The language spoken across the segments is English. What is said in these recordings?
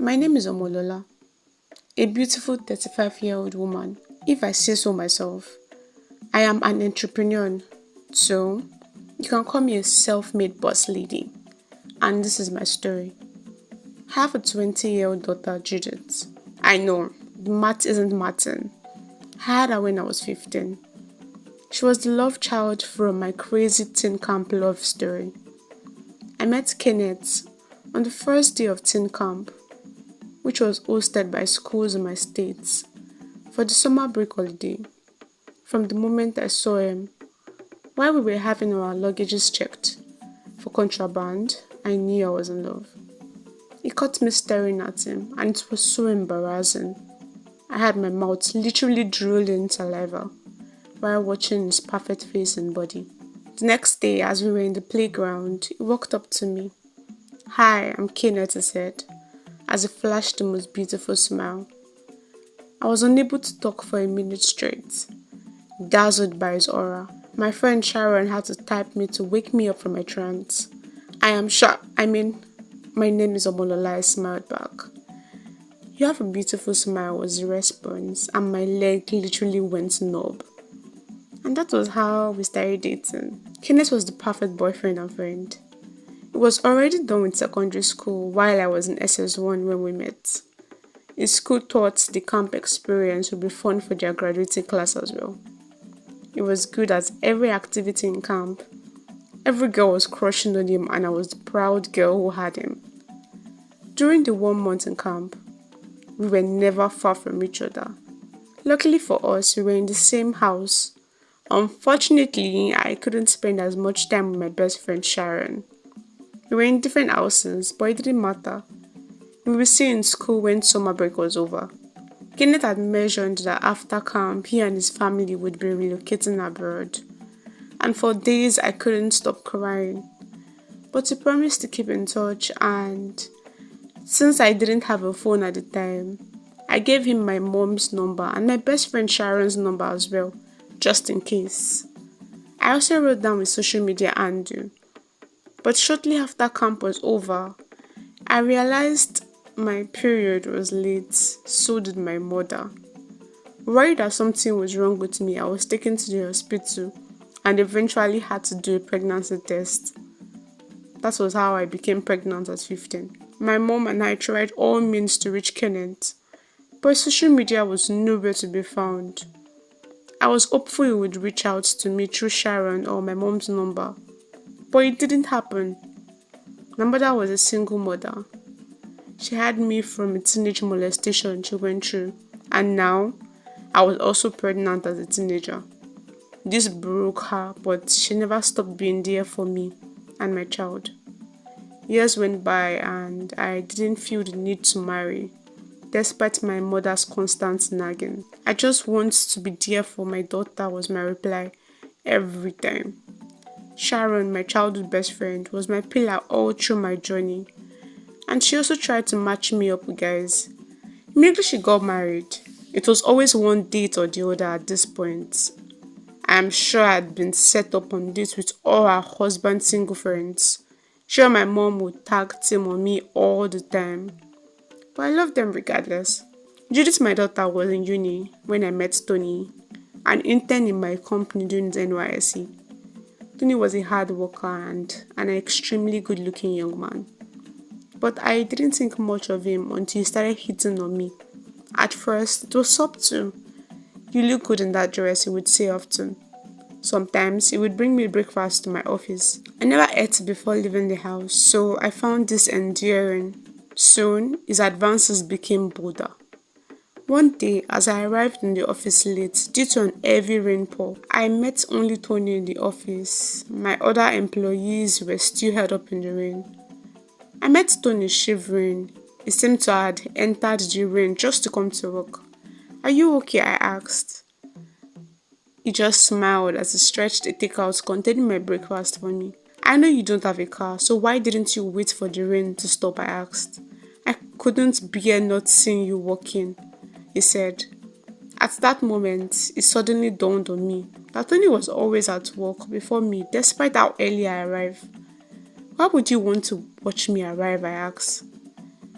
My name is Omolola, a beautiful 35-year-old woman, if I say so myself. I am an entrepreneur, so you can call me a self-made boss lady. And this is my story. I have a 20-year-old daughter, Judith. I know, the math isn't matching. I had her when I was 15. She was the love child from my crazy teen camp love story. I met Kenneth on the first day of teen camp, which was hosted by schools in my state for the summer break holiday. From the moment I saw him, while we were having our luggages checked for contraband, I knew I was in love. He caught me staring at him, and it was so embarrassing. I had my mouth literally drooling saliva while watching his perfect face and body. The next day, as we were in the playground, he walked up to me. "Hi, I'm Kenneth," he said, as he flashed the most beautiful smile. I was unable to talk for a minute straight, dazzled by his aura. My friend Sharon had to type me to wake me up from my trance. My name is Omolola, I smiled back. "You have a beautiful smile," was the response, and my leg literally went numb. And that was how we started dating. Kenneth was the perfect boyfriend and friend. He was already done with secondary school while I was in SS1 when we met. His school thought the camp experience would be fun for their graduating class as well. He was good at every activity in camp. Every girl was crushing on him, and I was the proud girl who had him. During the 1 month in camp, we were never far from each other. Luckily for us, we were in the same house. Unfortunately, I couldn't spend as much time with my best friend Sharon. We were in different houses, but it didn't matter. We would see in school when summer break was over. Kenneth had mentioned that after camp, he and his family would be relocating abroad. And for days, I couldn't stop crying. But he promised to keep in touch, and since I didn't have a phone at the time, I gave him my mom's number and my best friend Sharon's number as well, just in case. I also wrote down his social media handle. But shortly after camp was over, I realized my period was late, so did my mother. Worried that something was wrong with me, I was taken to the hospital and eventually had to do a pregnancy test. That was how I became pregnant at 15. My mom and I tried all means to reach Kenneth, but social media was nowhere to be found. I was hopeful he would reach out to me through Sharon or my mom's number, but it didn't happen. My mother was a single mother. She had me from a teenage molestation she went through, and now I was also pregnant as a teenager. This broke her, but she never stopped being there for me and my child. Years went by and I didn't feel the need to marry, despite my mother's constant nagging. "I just want to be there for my daughter," was my reply every time. Sharon, my childhood best friend, was my pillar all through my journey. And she also tried to match me up with guys. Immediately she got married. It was always one date or the other at this point. I am sure I had been set up on dates with all her husband's single friends. Sure, my mom would tag team on me all the time. But I loved them regardless. Judith, my daughter, was in uni when I met Tony, an intern in my company during the NYSC. Tony was a hard worker and an extremely good-looking young man. But I didn't think much of him until he started hitting on me. At first, it was subtle. "You look good in that dress," he would say often. Sometimes, he would bring me breakfast to my office. I never ate before leaving the house, so I found this endearing. Soon, his advances became bolder. One day, as I arrived in the office late due to an heavy rainfall, I met only Tony in the office. My other employees were still held up in the rain. I met Tony shivering. He seemed to have entered the rain just to come to work. "Are you okay?" I asked. He just smiled as he stretched a takeout containing my breakfast for me. "I know you don't have a car, so why didn't you wait for the rain to stop?" I asked. "I couldn't bear not seeing you walking," he said. At that moment, it suddenly dawned on me that Tony was always at work before me, despite how early I arrived. "Why would you want to watch me arrive?" I asked.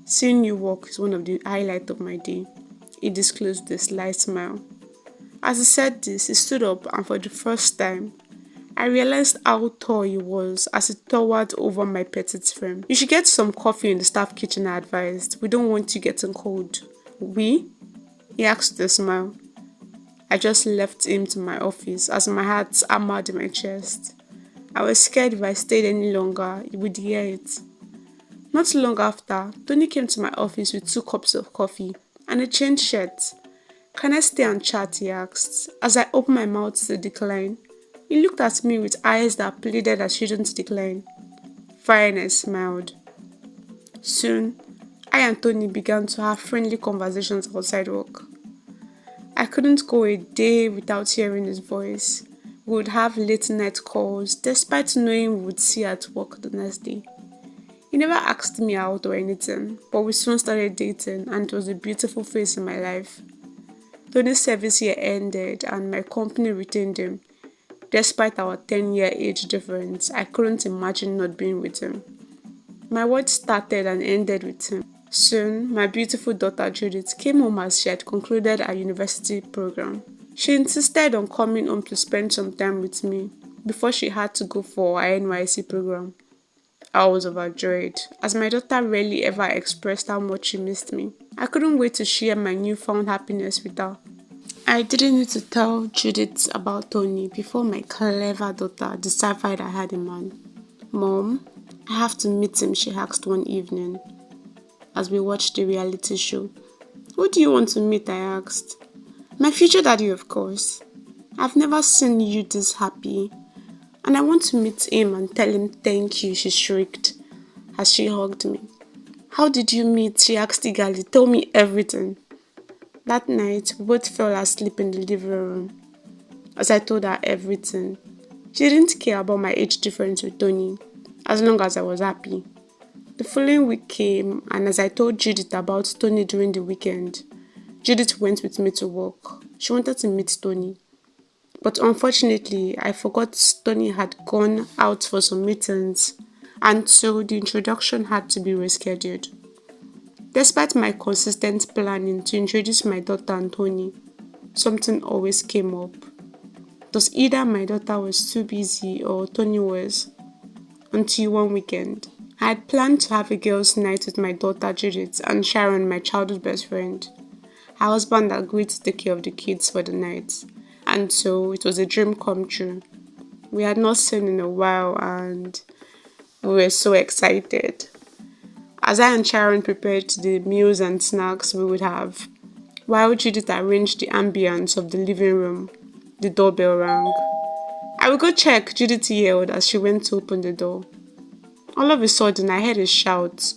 Seeing you walk is one of the highlights of my day, he disclosed with a slight smile. As he said this, he stood up, and for the first time, I realized how tall he was as he towered over my petite frame. You should get some coffee in the staff kitchen, I advised. We don't want you getting cold. We? He asked with a smile. I just left him to my office as my heart hammered in my chest. I was scared if I stayed any longer, he would hear it. Not long after, Tony came to my office with 2 cups of coffee and a changed shirt. Can I stay and chat? He asked. As I opened my mouth to decline, he looked at me with eyes that pleaded I shouldn't decline. Fine, I smiled. Soon, I and Tony began to have friendly conversations outside work. I couldn't go a day without hearing his voice. We would have late night calls, despite knowing we would see at work the next day. He never asked me out or anything, but we soon started dating, and it was a beautiful phase in my life. Tony's service year ended and my company retained him. Despite our 10-year age difference, I couldn't imagine not being with him. My world started and ended with him. Soon, my beautiful daughter Judith came home as she had concluded her university program. She insisted on coming home to spend some time with me before she had to go for her NYC program. I was overjoyed, as my daughter rarely ever expressed how much she missed me. I couldn't wait to share my newfound happiness with her. I didn't need to tell Judith about Tony before my clever daughter deciphered I had a man. Mom, I have to meet him, she asked one evening as we watched the reality show. Who do you want to meet? I asked. My future daddy, of course. I've never seen you this happy, and I want to meet him and tell him thank you, she shrieked as she hugged me. How did you meet? She asked eagerly. Tell me everything. That night, we both fell asleep in the living room as I told her everything. She didn't care about my age difference with Tony, as long as I was happy. The following week came, and as I told Judith about Tony during the weekend, Judith went with me to work. She wanted to meet Tony. But unfortunately, I forgot Tony had gone out for some meetings, and so the introduction had to be rescheduled. Despite my consistent planning to introduce my daughter and Tony, something always came up. It was either my daughter was too busy or Tony was. Until one weekend, I had planned to have a girls' night with my daughter Judith and Sharon, my childhood best friend. Her husband agreed to take care of the kids for the night, and so it was a dream come true. We had not seen in a while and we were so excited. As I and Sharon prepared the meals and snacks we would have, while Judith arranged the ambience of the living room, the doorbell rang. I will go check, Judith yelled as she went to open the door. All of a sudden, I heard a shout.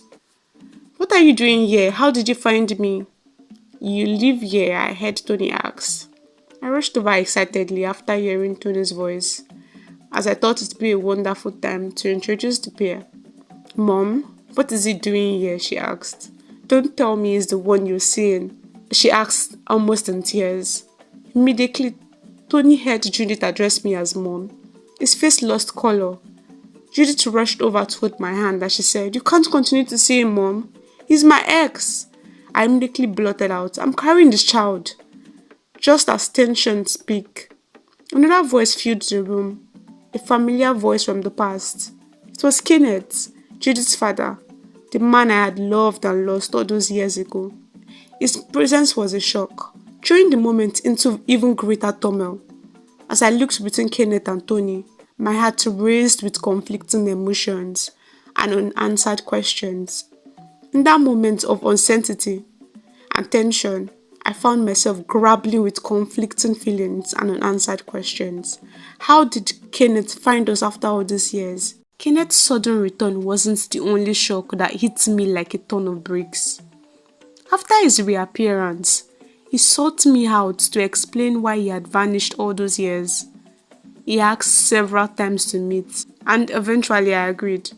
What are you doing here? How did you find me? You live here, I heard Tony ask. I rushed over excitedly after hearing Tony's voice, as I thought it'd be a wonderful time to introduce the pair. Mom, what is he doing here? She asked. Don't tell me he's the one you're seeing, she asked almost in tears. Immediately, Tony heard Judith address me as Mom. His face lost color. Judith rushed over to hold my hand as she said, You can't continue to see him, Mom. He's my ex. I immediately blurted out, I'm carrying this child. Just as tension peaked, another voice filled the room, a familiar voice from the past. It was Kenneth, Judith's father, the man I had loved and lost all those years ago. His presence was a shock, throwing the moment into even greater turmoil. As I looked between Kenneth and Tony, my heart raced with conflicting emotions and unanswered questions. In that moment of uncertainty and tension, I found myself grappling with conflicting feelings and unanswered questions. How did Kenneth find us after all these years? Kenneth's sudden return wasn't the only shock that hit me like a ton of bricks. After his reappearance, he sought me out to explain why he had vanished all those years. He asked several times to meet, and eventually I agreed.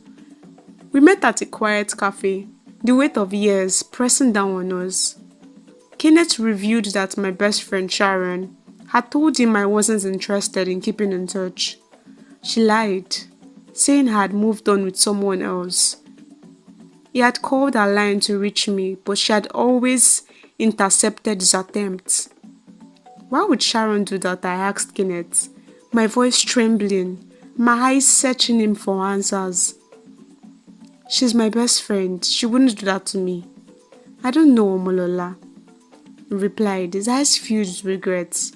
We met at a quiet cafe, the weight of years pressing down on us. Kenneth revealed that my best friend Sharon had told him I wasn't interested in keeping in touch. She lied, saying I had moved on with someone else. He had called her line to reach me, but she had always intercepted his attempts. Why would Sharon do that? I asked Kenneth, my voice trembling, my eyes searching him for answers. She's my best friend. She wouldn't do that to me. I don't know, Omolola, he replied, his eyes filled with regret.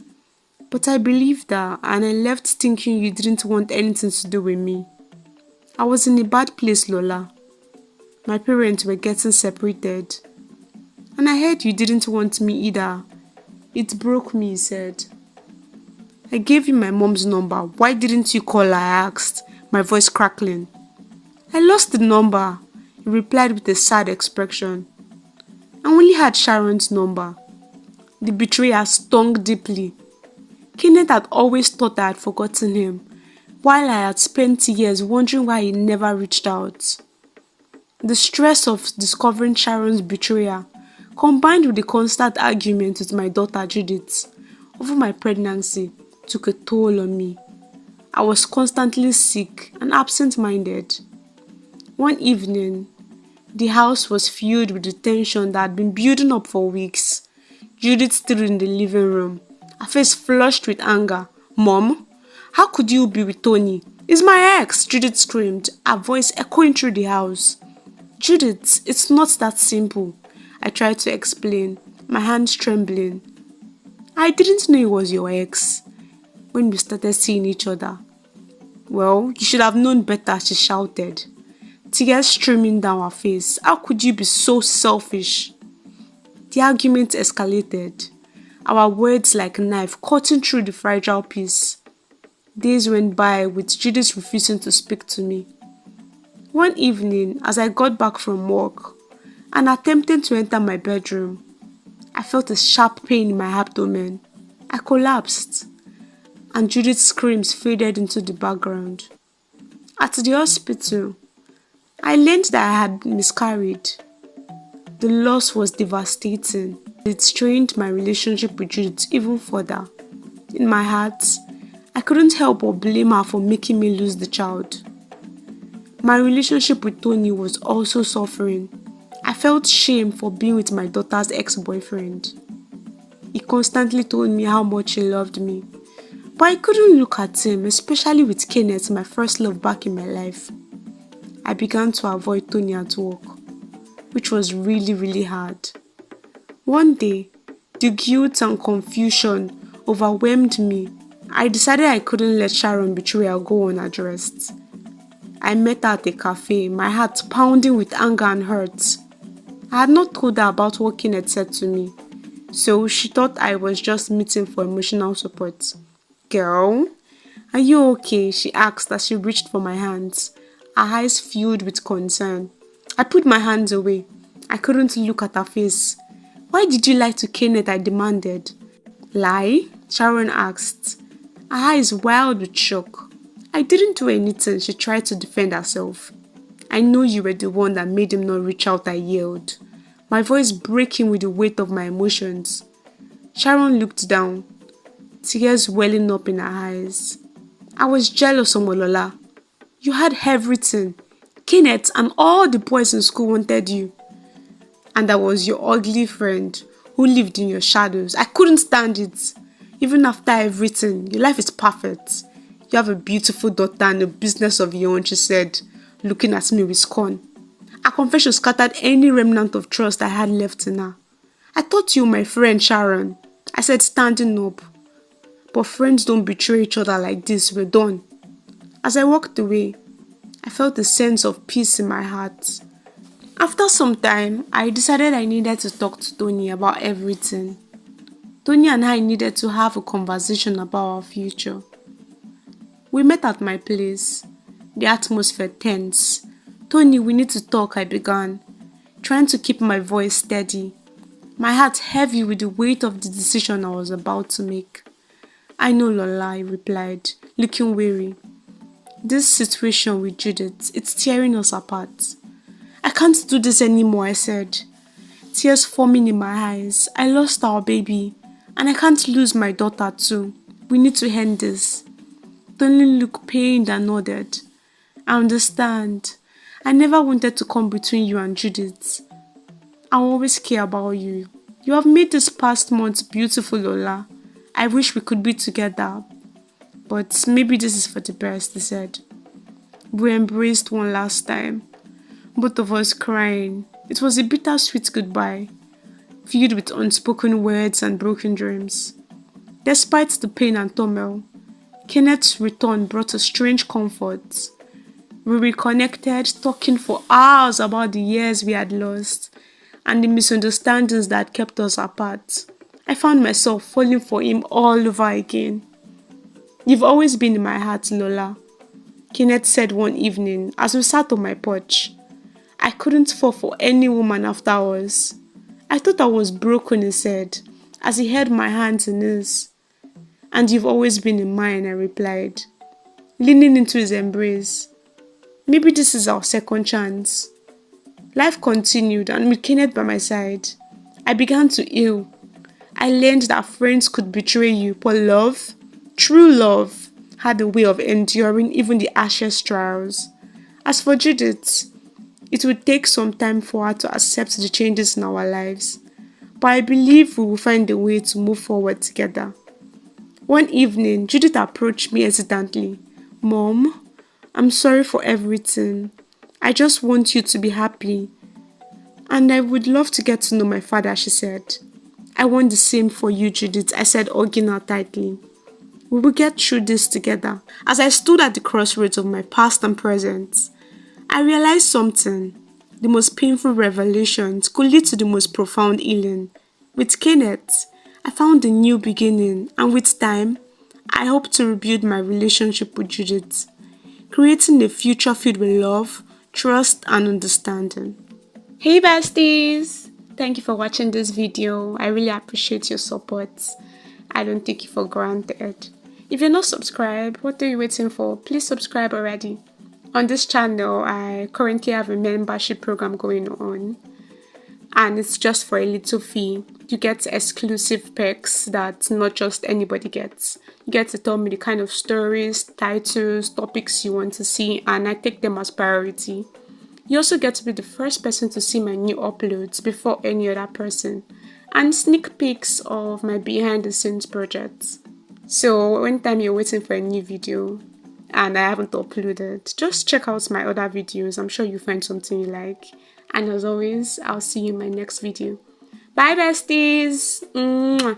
But I believed her, and I left thinking you didn't want anything to do with me. I was in a bad place, Lola. My parents were getting separated. And I heard you didn't want me either. It broke me, he said. I gave you my mom's number. Why didn't you call her? I asked, my voice crackling. I lost the number, he replied with a sad expression. I only had Sharon's number. The betrayer stung deeply. Kenneth had always thought I had forgotten him, while I had spent years wondering why he never reached out. The stress of discovering Sharon's betrayal, combined with the constant argument with my daughter Judith over my pregnancy, took a toll on me. I was constantly sick and absent-minded. One evening, the house was filled with the tension that had been building up for weeks. Judith stood in the living room, her face flushed with anger. Mom, how could you be with Tony? He's my ex, Judith screamed, her voice echoing through the house. Judith, it's not that simple, I tried to explain, my hands trembling. I didn't know he was your ex when we started seeing each other. Well, you should have known better, she shouted, tears streaming down her face. How could you be so selfish? The argument escalated, our words like a knife cutting through the fragile peace. Days went by with Judith refusing to speak to me. One evening, as I got back from work and attempted to enter my bedroom, I felt a sharp pain in my abdomen. I collapsed, and Judith's screams faded into the background. At the hospital, I learned that I had miscarried. The loss was devastating. It strained my relationship with Judith even further. In my heart, I couldn't help but blame her for making me lose the child. My relationship with Tony was also suffering. I felt shame for being with my daughter's ex-boyfriend. He constantly told me how much he loved me, but I couldn't look at him, especially with Kenneth, my first love back in my life. I began to avoid Tony at work, which was really hard. One day, the guilt and confusion overwhelmed me. I decided I couldn't let Sharon betray her go unaddressed. I met her at a cafe, my heart pounding with anger and hurt. I had not told her about what Kenneth said to me, so she thought I was just meeting for emotional support. Girl, are you okay? She asked as she reached for my hands, her eyes filled with concern. I put my hands away. I couldn't look at her face. Why did you lie to Kenneth? I demanded. Lie? Sharon asked, her eyes wild with shock. I didn't do anything, she tried to defend herself. I know you were the one that made him not reach out, I yelled, my voice breaking with the weight of my emotions. Sharon looked down, tears welling up in her eyes. I was jealous, Omolola. You had everything. Kenneth and all the boys in school wanted you. And I was your ugly friend who lived in your shadows. I couldn't stand it. Even after everything, your life is perfect. You have a beautiful daughter and a business of your own, she said, looking at me with scorn. Her confession scattered any remnant of trust I had left in her. I thought you were my friend, Sharon, I said, standing up. But friends don't betray each other like this, we're done. As I walked away, I felt a sense of peace in my heart. After some time, I decided I needed to talk to Tony about everything. Tony and I needed to have a conversation about our future. We met at my place, the atmosphere tense. Tony, we need to talk, I began, trying to keep my voice steady, my heart heavy with the weight of the decision I was about to make. I know, Lola, he replied, looking weary. This situation with Judith, it's tearing us apart. I can't do this anymore, I said, tears forming in my eyes. I lost our baby, and I can't lose my daughter too. We need to end this. Tony looked pained and nodded. I understand. I never wanted to come between you and Judith. I always care about you. You have made this past month beautiful, Lola. I wish we could be together. But maybe this is for the best, he said. We embraced one last time, both of us crying. It was a bittersweet goodbye, filled with unspoken words and broken dreams. Despite the pain and turmoil, Kenneth's return brought a strange comfort. We reconnected, talking for hours about the years we had lost and the misunderstandings that kept us apart. I found myself falling for him all over again. You've always been in my heart, Lola, Kenneth said one evening as we sat on my porch. I couldn't fall for any woman after us. I thought I was broken, he said, as he held my hands in his. And you've always been in mine, I replied, leaning into his embrace. Maybe this is our second chance. Life continued, and with Kenneth by my side, I began to heal. I learned that friends could betray you, but love, true love, had a way of enduring even the harshest trials. As for Judith, it would take some time for her to accept the changes in our lives, but I believe we will find a way to move forward together. One evening, Judith approached me hesitantly. Mom, I'm sorry for everything. I just want you to be happy. And I would love to get to know my father, she said. I want the same for you, Judith, I said, hugging her tightly. We will get through this together. As I stood at the crossroads of my past and present, I realized something. The most painful revelations could lead to the most profound healing. With Kenneth, I found a new beginning, and with time, I hope to rebuild my relationship with Judith, creating a future filled with love, trust, and understanding. Hey besties! Thank you for watching this video. I really appreciate your support. I don't take it for granted. If you're not subscribed, what are you waiting for? Please subscribe already. On this channel, I currently have a membership program going on, and it's just for a little fee. You get exclusive perks that not just anybody gets. You get to tell me the kind of stories, titles, topics you want to see, and I take them as priority. You also get to be the first person to see my new uploads before any other person, and sneak peeks of my behind the scenes projects. So anytime you're waiting for a new video and I haven't uploaded, just check out my other videos. I'm sure you'll find something you like. And as always, I'll see you in my next video. Bye besties! Mwah.